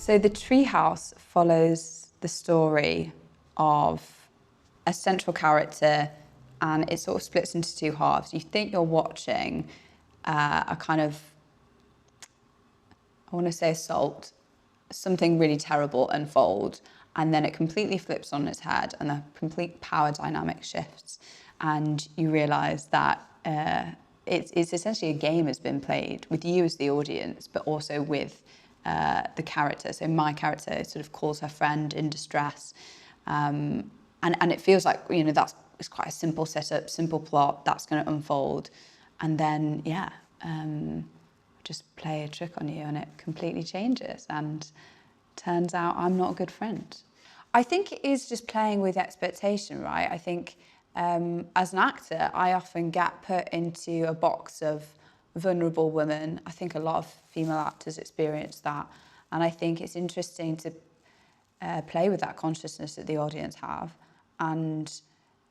So the Treehouse follows the story of a central character, and it sort of splits into two halves. You think you're watching a kind of, I want to say assault, something really terrible unfold, and then it completely flips on its head and the complete power dynamic shifts, and you realise that it's essentially a game has been played with you as the audience, but also with the character. So my character sort of calls her friend in distress, and it feels like, you know, it's quite a simple setup, simple plot that's going to unfold, and then just play a trick on you and it completely changes, and turns out I'm not a good friend. I think it is just playing with expectation, right? I think as an actor, I often get put into a box of vulnerable women. I think a lot of female actors experience that, and I think it's interesting to play with that consciousness that the audience have, and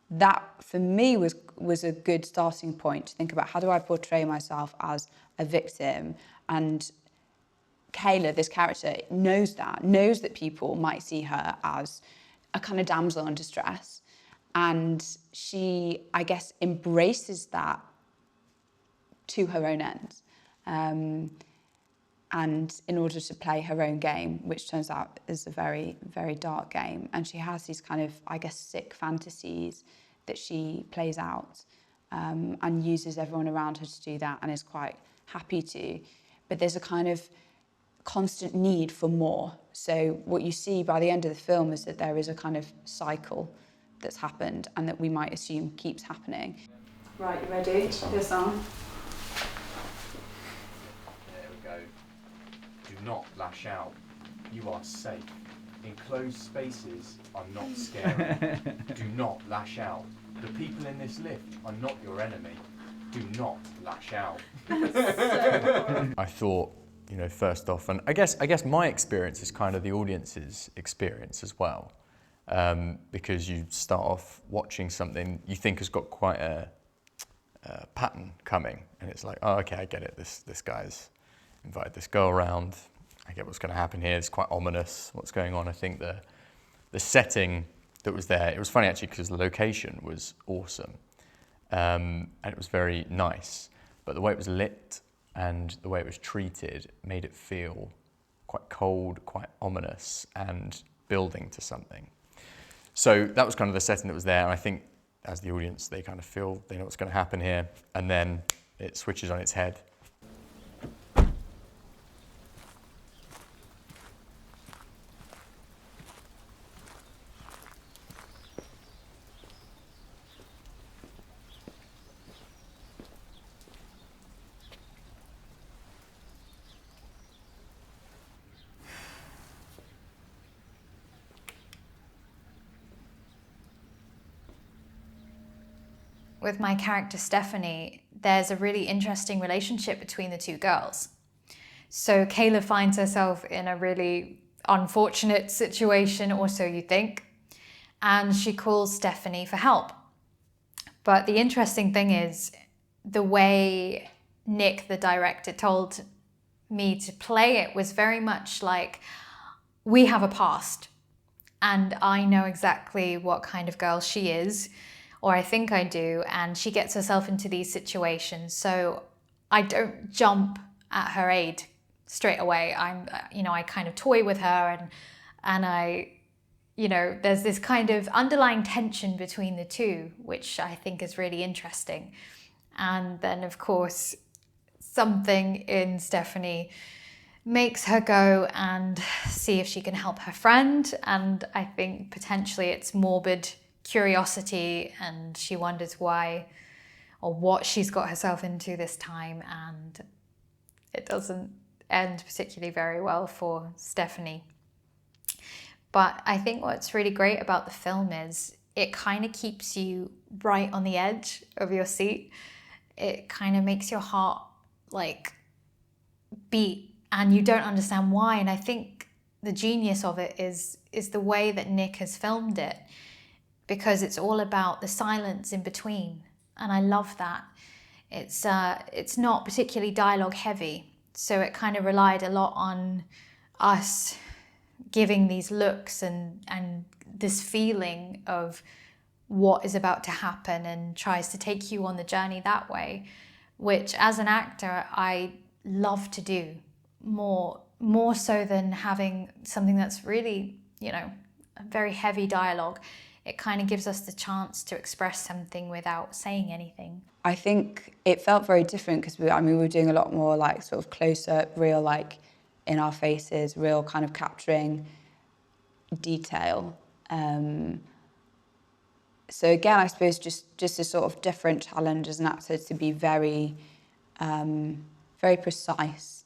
that for me was a good starting point to think about, how do I portray myself as a victim? And Kayla, this character, knows that people might see her as a kind of damsel in distress, and she, I guess, embraces that to her own ends, and in order to play her own game, which turns out is a very, very dark game. And she has these kind of, I guess, sick fantasies that she plays out, and uses everyone around her to do that, and is quite happy to. But there's a kind of constant need for more. So what you see by the end of the film is that there is a kind of cycle that's happened and that we might assume keeps happening. Right, you ready? This on. There we go. Do not lash out. You are safe. Enclosed spaces are not scary. Do not lash out. The people in this lift are not your enemy. Do not lash out. I thought, you know, first off, and I guess my experience is kind of the audience's experience as well, because you start off watching something you think has got quite a pattern coming, and it's like, oh, okay, I get it. This guy's invited this girl around. I get what's going to happen here. It's quite ominous. What's going on? I think the setting that was there. It was funny actually because the location was awesome, and it was very nice. But the way it was lit and the way it was treated made it feel quite cold, quite ominous, and building to something. So that was kind of the setting that was there, and I think as the audience, they kind of feel they know what's going to happen here, and then it switches on its head. With my character Stephanie, there's a really interesting relationship between the two girls. So Kayla finds herself in a really unfortunate situation, or so you think, and she calls Stephanie for help. But the interesting thing is the way Nick, the director, told me to play it was very much like, we have a past, and I know exactly what kind of girl she is, or I think I do, and she gets herself into these situations. So I don't jump at her aid straight away. I kind of toy with her, and I, there's this kind of underlying tension between the two, which I think is really interesting. And then, of course, something in Stephanie makes her go and see if she can help her friend. And I think potentially it's morbid curiosity, and she wonders why or what she's got herself into this time, and it doesn't end particularly very well for Stephanie. But I think what's really great about the film is it kind of keeps you right on the edge of your seat. It kind of makes your heart beat, and you don't understand why. And I think the genius of it is the way that Nick has filmed it, because it's all about the silence in between. And I love that. It's not particularly dialogue heavy, so it kind of relied a lot on us giving these looks and this feeling of what is about to happen, and tries to take you on the journey that way, which as an actor I love to do more so than having something that's really, you know, a very heavy dialogue. It kind of gives us the chance to express something without saying anything. I think it felt very different because we were doing a lot more like sort of close-up, real, like in our faces, real kind of capturing detail. So again, I suppose just a sort of different challenge as an actor to be very, very precise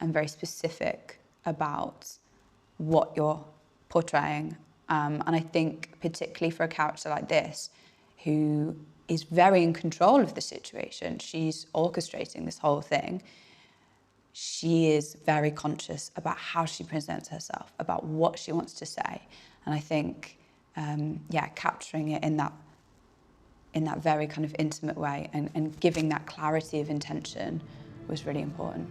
and very specific about what you're portraying. And I think particularly for a character like this, who is very in control of the situation, she's orchestrating this whole thing, she is very conscious about how she presents herself, about what she wants to say. And I think, capturing it in that very kind of intimate way and giving that clarity of intention was really important.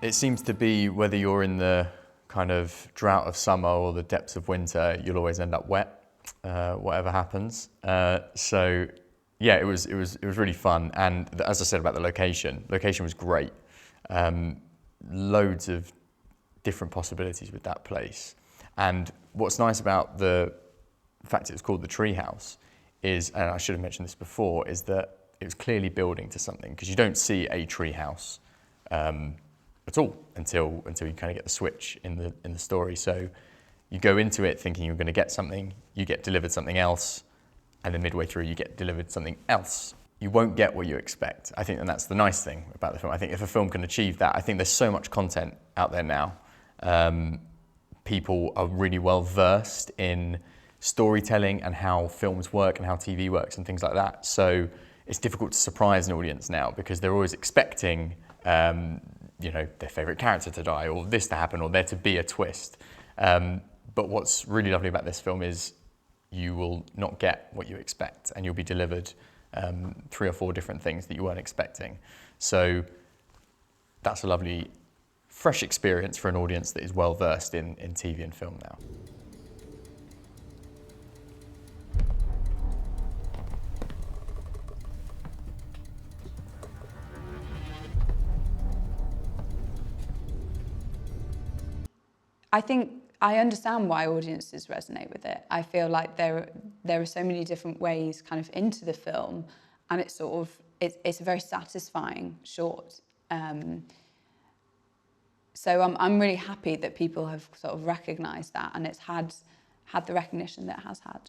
It seems to be whether you're in the kind of drought of summer or the depths of winter, you'll always end up wet, whatever happens. So yeah, it was really fun. And as I said about the location was great. Loads of different possibilities with that place. And what's nice about the fact it's called the Treehouse is, and I should have mentioned this before, is that it was clearly building to something, because you don't see a treehouse at all until you kind of get the switch in the story. So you go into it thinking you're going to get something, you get delivered something else, and then midway through you get delivered something else. You won't get what you expect. I think, and that's the nice thing about the film. I think if a film can achieve that, I think there's so much content out there now. People are really well versed in storytelling and how films work and how TV works and things like that. So it's difficult to surprise an audience now, because they're always expecting their favourite character to die, or this to happen, or there to be a twist. But what's really lovely about this film is you will not get what you expect, and you'll be delivered 3 or 4 different things that you weren't expecting. So that's a lovely, fresh experience for an audience that is well versed in TV and film now. I think I understand why audiences resonate with it. I feel like there are so many different ways kind of into the film, and it's a very satisfying short. So I'm really happy that people have sort of recognised that, and it's had the recognition that it has had.